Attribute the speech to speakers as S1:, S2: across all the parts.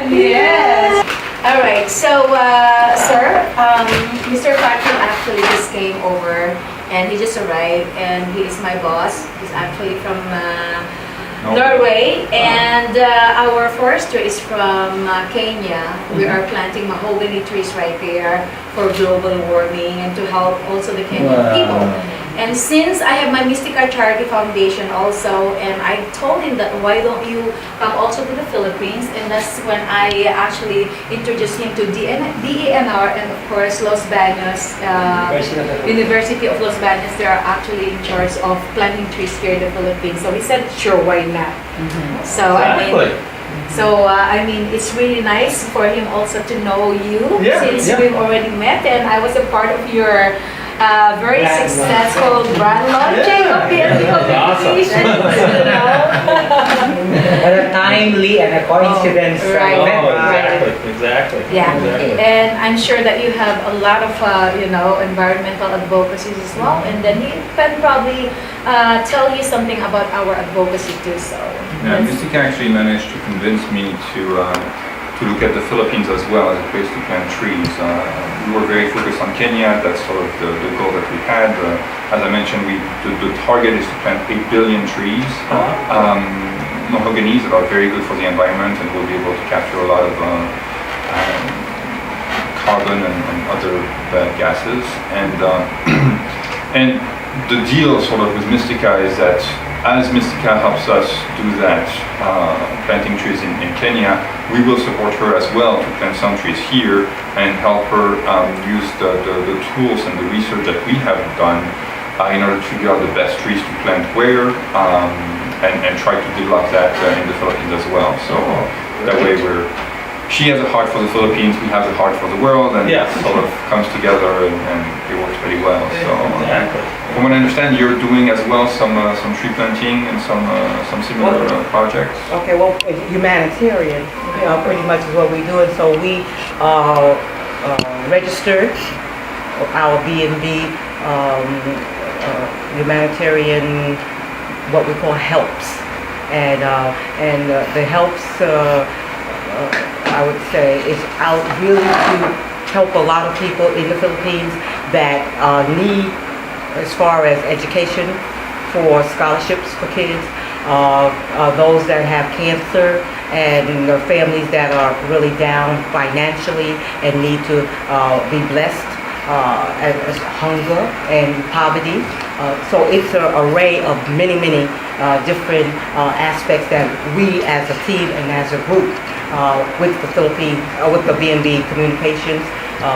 S1: Yes. All right. So, sir, Mr. Patrick actually just came over, and he just arrived, and he is my boss. He's actually from Norway, and our forester is from Kenya. We are planting mahogany trees right there for global warming and to help also the Kenyan people. And since I have my Mystica Charity Foundation also, and I told him that why don't you come also to the Philippines, and that's when I actually introduced him to DENR and of course Los Baños, University of Los Baños. They are actually in charge of planting trees here in the Philippines. So he said, sure, why not? So I mean, it's really nice for him also to know you since we've already met, and I was a part of your very successful brand launching of the publication.
S2: What a timely and a coincidence.
S3: Exactly.
S1: Yeah, and I'm sure that you have a lot of environmental advocacies as well, and then he can probably tell you something about our advocacy too. So
S4: yeah, Mystica actually managed to convince me to look at the Philippines as well as a place to plant trees. We were very focused on Kenya. That's sort of the goal that we had. As I mentioned, the target is to plant 8 billion trees. Mahoganies that are very good for the environment and will be able to capture a lot of carbon and other bad gases. And and the deal sort of with Mystica is that as Mystica helps us do that, planting trees in Kenya, we will support her as well to plant some trees here and help her use the tools and the research that we have done in order to figure out the best trees to plant where and try to develop that in the Philippines as well. So that way she has a heart for the Philippines, we have a heart for the world, and it sort of comes together and it works pretty well. So from what I understand, you're doing as well some tree planting and some similar projects.
S2: Okay, well, humanitarian, pretty much is what we do, and so we registered our B&B humanitarian, what we call helps, and the helps. I would say is out really to help a lot of people in the Philippines that need, as far as education for scholarships for kids, those that have cancer, and the families that are really down financially and need to be blessed as hunger and poverty. So it's an array of many different aspects that we as a team and as a group with the Philippines, with the B&B Communications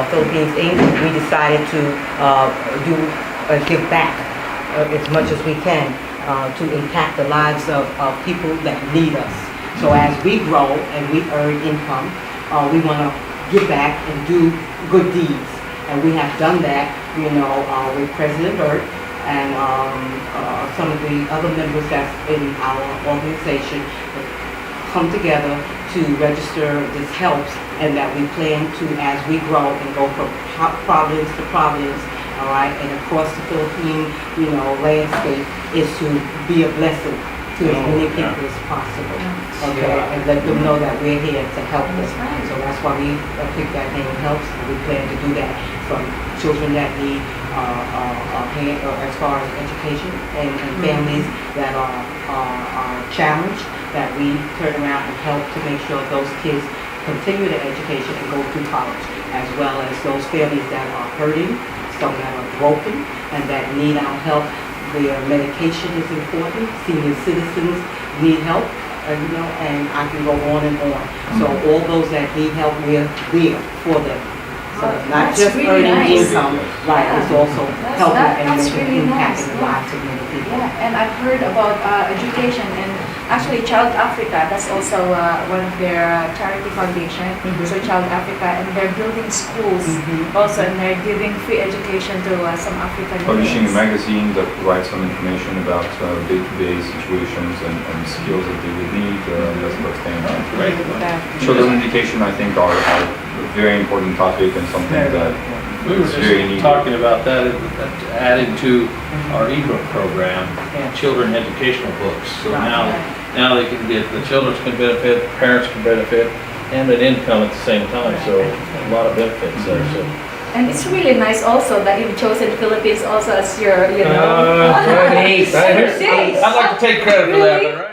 S2: Philippines Inc., we decided to give back as much as we can to impact the lives of people that need us. So as we grow and we earn income, we want to give back and do good deeds. And we have done that, with President Burt and some of the other members that's in our organization come together to register this helps, and that we plan to, as we grow and go from province to province, all right, and across the Philippine, landscape, is to be a blessing to as many people as possible, okay, and let them know that we're here to help them. So that's why we picked that name, Helps, and we plan to do that from children that need as far as education, and families that are challenged, that we turn around and help to make sure those kids continue their education and go through college, as well as those families that are hurting, some that are broken, and that need our help. Their medication is important. Senior citizens need help, and I can go on and on. So all those that need help, we're there for them. So not just
S1: really
S2: earning
S1: nice.
S2: income, right? It's also helping and
S1: that's
S2: making
S1: really
S2: impact
S1: nice.
S2: in the lives of many people.
S1: Yeah, and I've heard about education, and actually Child Africa, that's also one of their charity foundation. So Child Africa, and they're building schools also, and they're giving free education to some African
S4: Publishing a
S1: kids.
S4: magazine that provides some information about day-to-day situations and skills that they would need, that sort of thing.
S3: Right.
S4: Children education, I think, are a very important topic and something that
S3: We were
S4: is very
S3: just
S4: needed.
S3: talking about that, adding to our ebook program,
S2: Yeah.
S3: children educational books. So
S2: Right.
S3: now they can get, the children can benefit, parents can benefit, and an income at the same time. So a lot of benefits there. So.
S1: And it's really nice also that you've chosen the Philippines also as your,
S3: Right.
S2: Ace.
S3: I'd like to take credit for that,
S1: Really?
S3: but right?